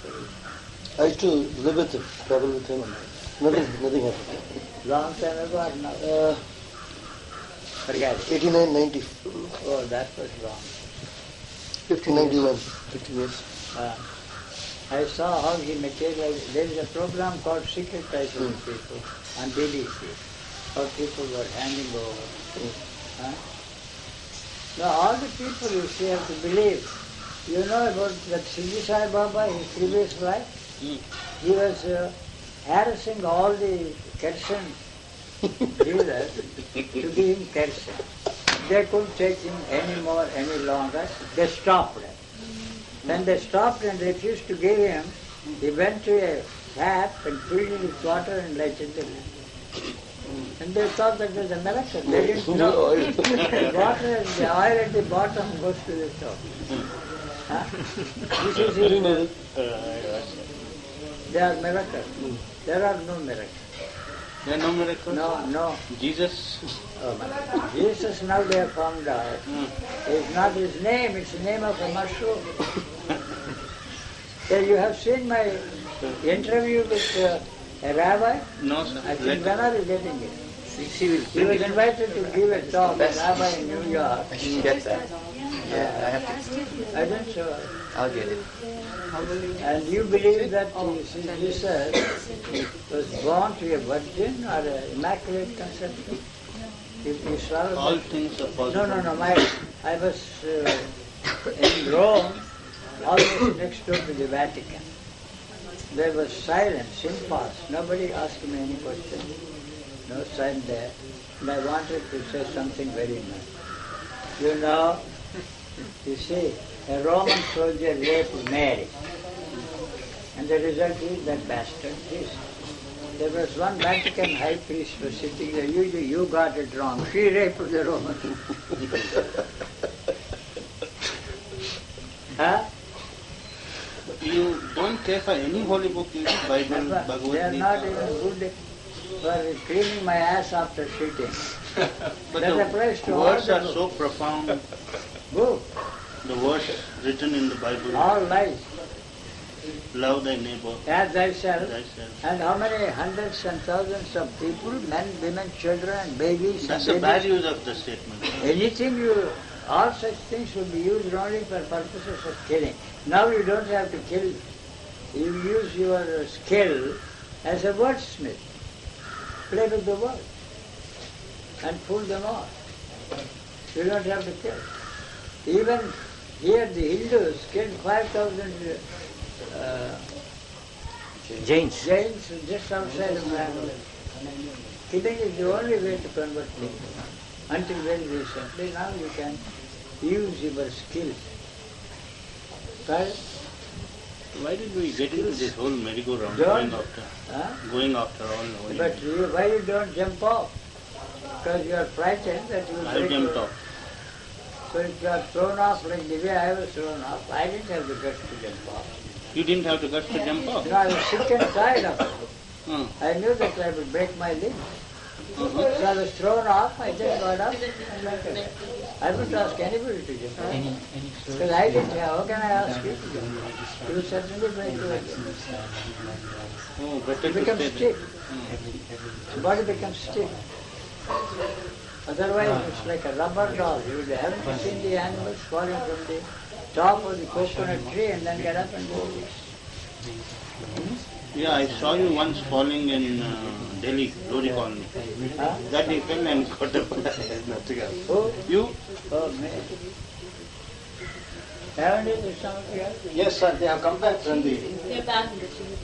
I used to live with him, travel with him. Nothing happened. Long time ago or now? Forget it. 89, 90. Oh, that was long. 1591, 50 years. I saw how he materialized. There is a program called Secret Life of People on BBC. How people were handing over. Huh? Now all the people you see have to believe. You know about that Sri Sai Baba, his previous life? He was harassing all the kerosene dealers to give him kerosene. They couldn't take him anymore, any longer. They stopped him. When they stopped and refused to give him, he went to a tap and filled it with water and lighted the lamp. And they thought that was a miracle. They didn't know. The water and the oil at the bottom goes to the top. Huh? This is it. They are miracles. There are no miracles. There are no miracles? No. Jesus? Jesus now they have found out. It's not his name, it's the name of a mushroom. So you have seen my interview with a rabbi? No, sir. I think when are you getting it? He was invited to give a talk, a rabbi in New York. I should get that. Yeah, I have to. I don't know. I'll get it. And you believe that Jesus was born to a virgin or an immaculate conception? You saw All that? things are possible. No. I was in Rome, almost next door to the Vatican. There was silence, impasse. Nobody asked me any question. No sign there. And I wanted to say something very nice. You know, you see, a Roman soldier raped Mary. And the result is that bastard Jesus. There was one Vatican high priest was sitting there. You got it wrong. She raped the Roman. Huh? You don't care for any holy book, you know, Bible, Bhagavad They are Gita. not even good for cleaning my ass after shitting. But There's a place to the words order are so profound. Book. The words written in the Bible. All lies. Love thy neighbor. As thyself. Thyself. And how many hundreds and thousands of people, men, women, children, and babies. That's and the bad babies. use of the statement. Anything all such things will be used only for purposes of killing. Now you don't have to kill. You use your skill as a wordsmith. Play with the words and fool them all. You don't have to kill. Even here the Hindus killed 5,000 Jains. Jains just outside of Bangalore. Killing is the only way to convert people. Until very recently, now you can use your skills. Right? Why did we get into this whole merry-go-round Don't. going after all? But why you don't jump off? Because you are frightened that you will I break jumped your- off. So if you are thrown off like the way I was thrown off, I didn't have the guts to jump off. You didn't have the guts to jump off. No, I was sick and tired of it. Hmm. I knew that I would break my leg. Uh-huh. So I was thrown off, I just got up and went away. I wouldn't ask anybody to jump off. Because I didn't have, how can I ask you to jump off? You certainly break your leg. Oh, better You to become stay stiff. The body becomes stiff. Otherwise, it's like a rubber doll. You haven't seen the animals falling from the top of the coconut tree and then get up and go. Yeah, I saw you once falling in Delhi, Lori Colony. Huh? That you fell and got up. Who? You? Oh, me. Haven't you somebody else? Yes, sir, they have come back from the... They're back.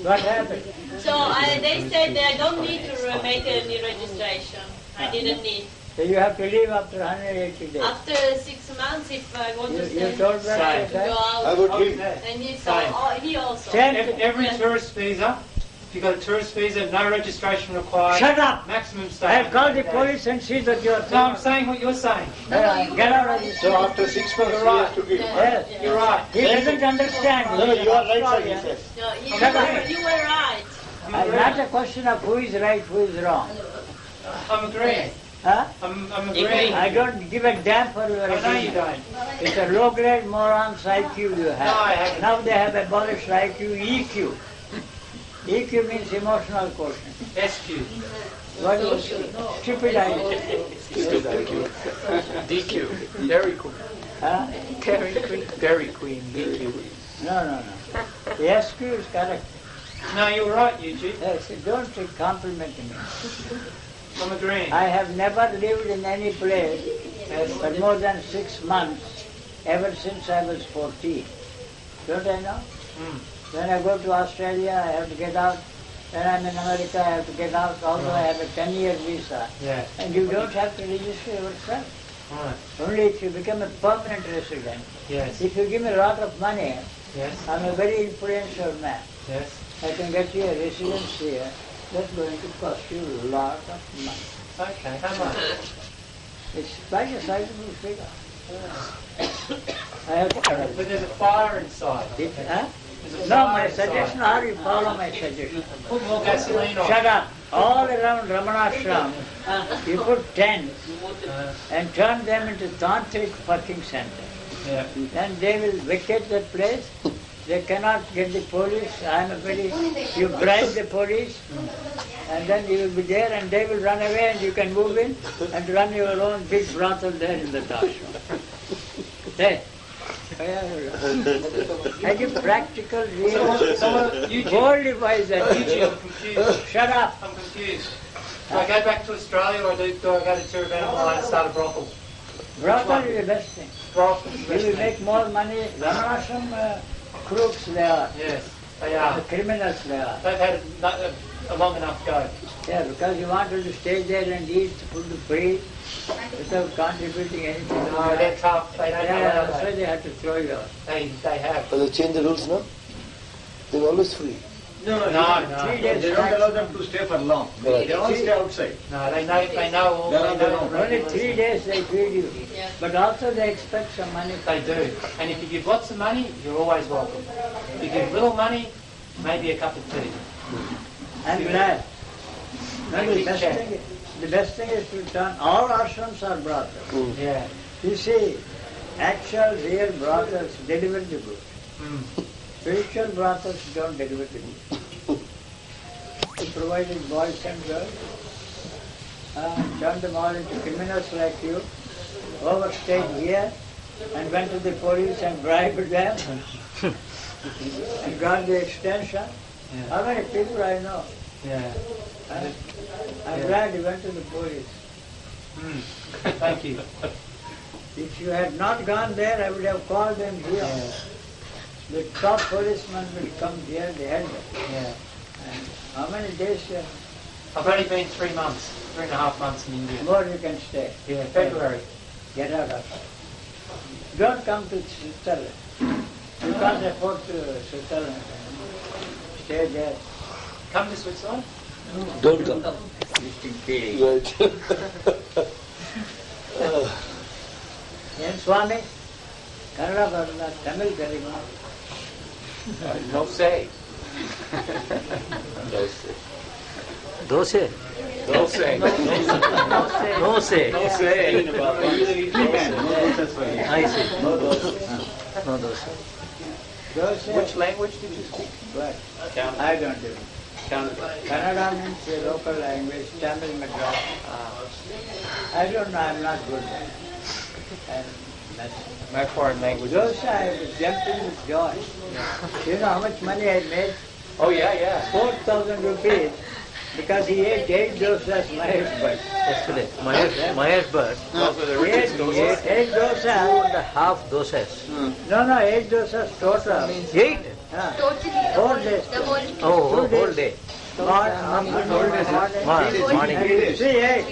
What happened? So they said I don't need to make any registration. I didn't need. So you have to leave after 180 days. After 6 months, if I want to You stay, told that go to out. I would leave. And it's Fine. he also. Every tourist visa, if you got a tourist visa, no registration required. Shut up! Maximum I stay. have called the police and see that you are... No, I'm saying what you're saying. Get out of this. So after 6 months, he has to give. Yes. You're right. He doesn't understand. No, you are right, sir, he Australian. says. No, you Shut up. were right. Not a question of who is right, who is wrong. I'm agreeing. Huh? I'm agreeing. I don't give a damn for your I know you opinion. don't. It's a low-grade moron's IQ you have. No, I haven't. Now they have abolished IQ, EQ. EQ means emotional quotient. SQ. What is stupid IQ? DQ. Very cool. Huh? Dairy Queen. No. The SQ is correct. No, you're right, Eugene. Yes, don't compliment me. I'm agreeing. I have never lived in any place for more than 6 months ever since I was 14. Don't I know? When I go to Australia, I have to get out. When I'm in America, I have to get out, although I have a 10-year visa. Yeah. And you don't have to register yourself. Right. Only if you become a permanent resident. Yes. If you give me a lot of money, Yes. I'm a very influential man. Yes. I can get you a residence here. That's going to cost you a lot of money. Okay. How much? It's quite a sizable figure. I have But there's a fire inside. Huh? There's a No, fire my inside. suggestion, how do you follow my suggestion? Put more gasoline on. Shut up. All around Ramanashram, you put tents and turn them into tantric fucking center. Yeah. Then they will vacate that place. They cannot get the police. You bribe the police, and then you will be there, and they will run away, and you can move in and run your own big brothel there in the ashram. Hey. I give practical, real, worldly wise Eugene, I'm advice. confused. Shut up. I'm confused. Do I go back to Australia or do I go to Tiruvannamala and start a brothel? Brothel is the best thing. Brothel is the You best will thing. make more money. Ramanashram crooks they are. Yes, they are. The criminals they are. They've had a long enough go. Yeah, because you wanted to stay there and eat food free without contributing anything. No, they're tough. They don't Yeah, allow that's why that. they had to throw you out. They have. But they change the rules now? They're always free. No. 3 days They don't tax. allow them to stay for long. Right. They all stay outside. No, they know all. They're They on their know own. Only 3 days they feed you. But also they expect some money. They do. And if you give lots of money, you're always welcome. If you give little money, maybe a cup of tea. I'm glad. No, Make the, big best check. thing, the best thing is to turn, all ashrams are brothels. Yeah. You see, actual real brothels deliver the goods. Spiritual brothels don't deliver the goods. They provided boys and girls, turned them all into criminals like you, overstayed here and went to the police and bribed them and got the extension. How many people I know? Yeah. I'm glad you went to the police. Thank you. If you had not gone there, I would have called them here. The top policeman will come here, the head. Yeah. And how many days I've only been 3 months, 3.5 months in India. more you can stay? Yeah, February. Get out of it. Don't come to Switzerland. You can't afford to Switzerland. Stay there. Come to Switzerland? Don't come. Just in case. Right. Yen Swami, Kannada Varna, Tamil Telima. No say. Dose? No say. No say. No say. I see. No dose. Those Which language did you speak? What? I don't do. Kannada. Kannada means the local language, Tamil Madras. I don't know, I'm not good at it. And that's My foreign language. those I was jumping with joy. You know how much money I made? Oh yeah. 4,000 rupees because he ate 8 dosas Mahesh Bhatt. Yesterday, Mahesh Bhatt, Those are the He richest ate doses. 8 dosas. 2.5 doses. No, 8 dosas total. 8? Huh. 4 Totally. days. The whole Oh, whole day. Morning. See, 8.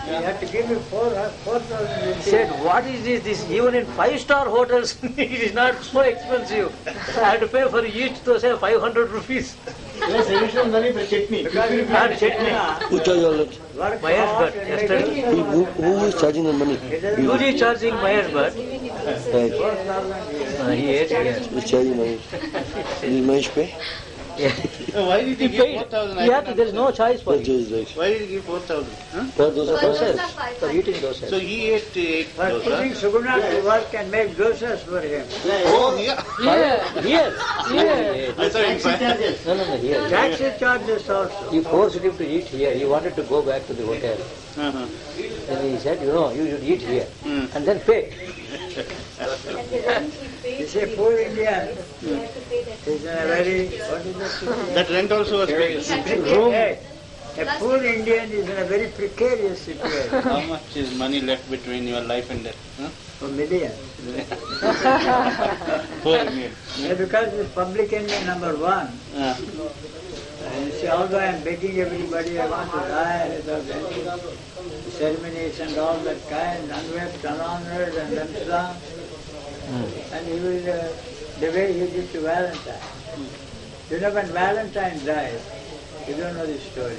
You have to give me 4,000 He rupees. said, what is this? This even in 5-star hotels, it is not so expensive. I have to pay for each dosa 500 rupees. Yes, additional money for chutney. Because you And chutney. Who charge all that? work Mahesh hard Bhatt, and yesterday. make Who is charging the money? Usually charging Mahesh Bhatt. Right. 4,000 He ate here. Who's charging money? Did Mahesh pay? Why did He paid. He had to, there is no choice for That him. is right. Why did he give 4,000? Huh? Per dosa Dosas. five. For eating dosas. So he ate 8 But putting dosas. Suguna to work and make dosas for him. Oh, yeah. Here. I thought in fact. No, here. Taxi charges also. You forced him to eat here. He wanted to go back to the hotel. Uh-huh. Then he said, you should eat here. Mm. And then pay. You see, poor Indian is in a very, what is it? That rent also was paid. Hey, a poor Indian is in a very precarious situation. How much is money left between your life and death? Huh? For millions. Poor Indian. Yeah, because it's public enemy number one. And you see, although I am begging everybody, I want to die without any ceremonies and all that kind, unwept, unhonored, and unslung. And he will, the way he did to Valentine. You know, when Valentine died, you don't know the story.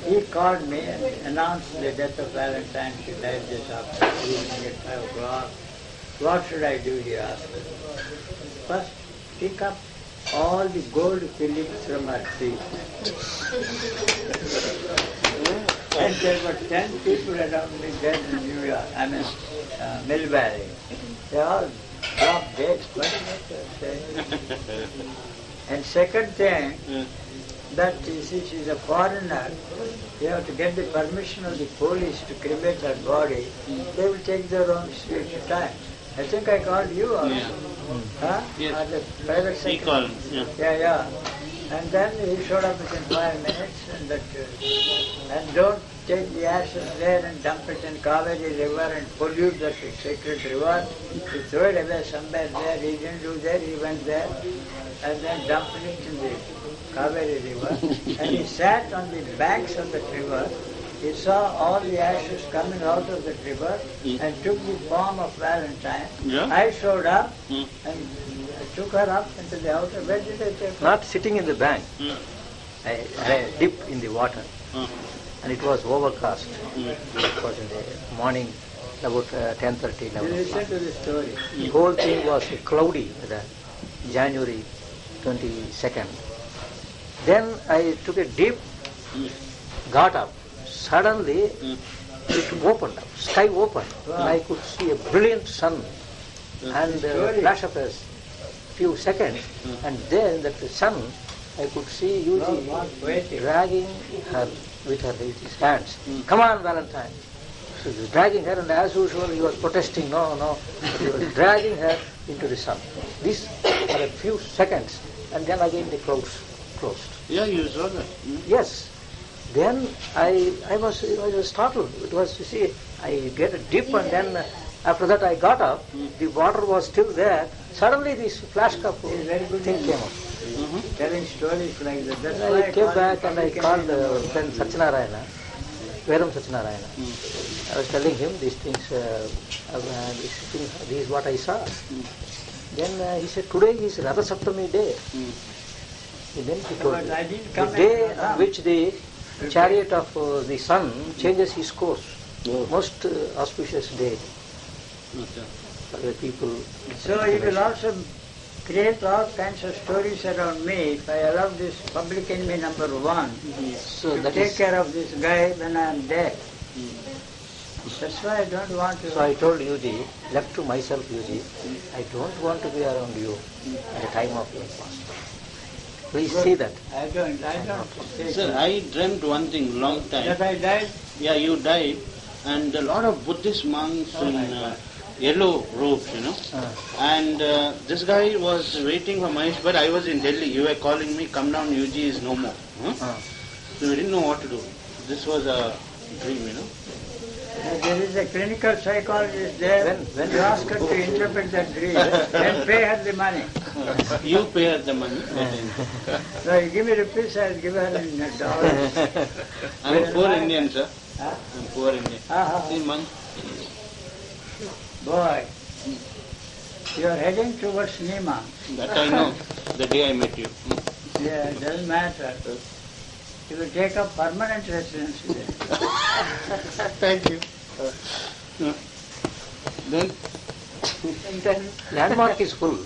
He called me and announced the death of Valentine. She died just after evening at 5 o'clock. What should I do, he asked. First, pick up all the gold fillings from her feet. And there were 10 people around me dead in New York, Mill Valley. They all dropped dead. And second thing, that you see, she's a foreigner. You have to get the permission of the police to cremate her body. They will take their own sweet time. I think I called you also. Yeah. Huh? Yes. Or the private secretary. He called. Yeah. And then he showed up within 5 minutes and don't take the ashes there and dump it in Kaveri River and pollute the sacred river. He threw it away somewhere there. He didn't do that. He went there and then dumped it in the Kaveri River. And he sat on the banks of the river. He saw all the ashes coming out of the river and took the form of Valentine. Yeah. I showed up and took her up into the outer. Where did I take her? Not sitting in the bank. I dipped in the water. And it was overcast. It was in the morning, about 10:30, 11 Listen o'clock. to the story. The whole thing was cloudy, January 22nd. Then I took a dip, got up. Suddenly, it opened up, sky opened, and I could see a brilliant sun. And flash of a few seconds, and then that the sun, I could see Yuji dragging her with his hands. Come on, Valentine. So he was dragging her, and as usual, he was protesting, no. But he was dragging her into the sun. This for a few seconds, and then again the clouds closed. Yeah, you saw that. Yes. Then I was startled. It was, you see, I get a dip, and then after that I got up. The water was still there. Suddenly this flash cup thing came up. Telling stories like that. That's why I came back and I called friend Satyanarayana, Veram Satyanarayana. I was telling him these things, this is what I saw. Then he said, today is Ratha Saptami day. And then he told me, the day on which the chariot of the sun changes his course. Most auspicious day for the people. So you will also create all kinds of stories around me if I allow this public enemy number one So to that take is, care of this guy when I am dead. That's why I don't want to. so I told Yuji, left to myself Yuji, I don't want to be around you at the time of your past. Please see that. I don't. Sir, I dreamt one thing long time. That I died. Yeah, you died, and a lot of Buddhist monks in yellow robes, And this guy was waiting for Mahesh, but I was in Delhi. You were calling me, come down, Yuji is no more. So we didn't know what to do. This was a dream, There is a clinical psychologist there. When you ask her to interpret that dream and pay her the money. You pay her the money. So you give me rupees, I'll give her in dollars. I'm a poor Indian, sir. I'm poor Indian. See, monk. Boy, you are heading towards Nima. That I know, the day I met you. Yeah, it doesn't matter. You will take up permanent residence there. Thank you. Then landmark is full.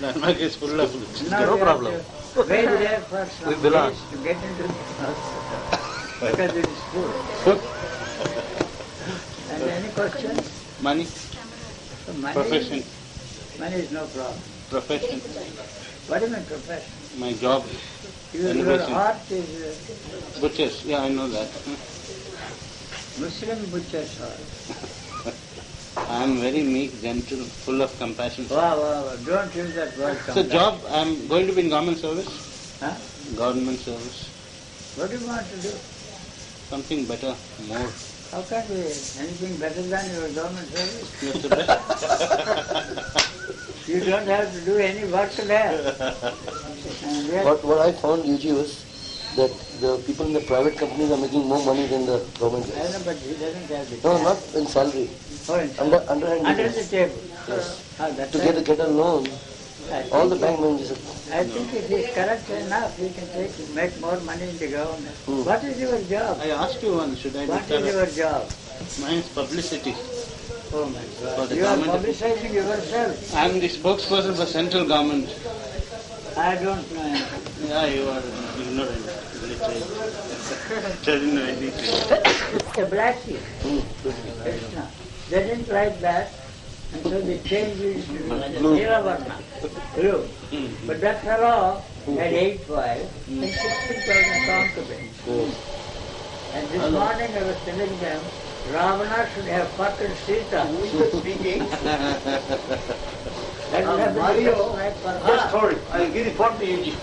Landmark is full of Now No we have problem. to wait there for some We belong. days to get into the hospital because it is full. And any questions? money, So money, profession, money is no problem. profession, What do you mean profession? my job, Your Innovation. heart is butchers. Yeah, I know that. Muslim butcher's heart. I am very meek, gentle, full of compassion. Wow, wow, wow. Don't use that word. So job, I am going to be in government service. Huh? Government service. What do you want to do? Something better, more. How can be anything better than your government service? That's the best. You don't have to do any work there. And yet, What I found, Yuji, was that the people in the private companies are making more money than the government I guys. know, but he doesn't have the No, time. not in salary. Oh, in Underhand under dealings. the table. Yes. Ah, that's To right. get a loan, I all the think bank managers are... I think it is correct enough. You can make more money in the government. Hmm. What is your job? I asked you once, should I What declare is your job? mine is publicity. Oh my For God. the You are government. publicizing yourself. I am the spokesperson for central government. I don't know anything. Yeah, you are ignorant, literally. Doesn't know anything. It's a black sheep. Krishna. They didn't like that, and so they changed it to Nilavarna, blue. But that fellow had 8 wives and 16,000 concubines. And this morning I was telling them, Ravana should have fucked Sita. Speaking. That would have been Mario, just right for Yes, her. sorry. I'll give the phone to Yuji.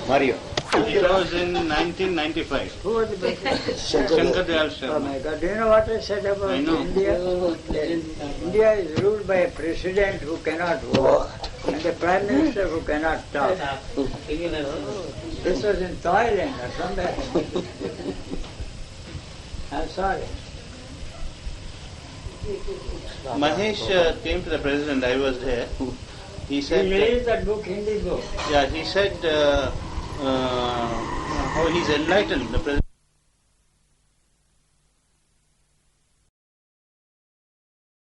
Mario. It was in 1995. Who was the president? Shankar Dayal Oh Sharma. my God, do you know what I said about I know. India? India is ruled by a president who cannot vote and a prime minister who cannot talk. This was in Thailand or somewhere. I'm sorry. Mahesh came to the president, I was there. He He said, released that book, Hindi book. yeah, he said how he's enlightened, the president.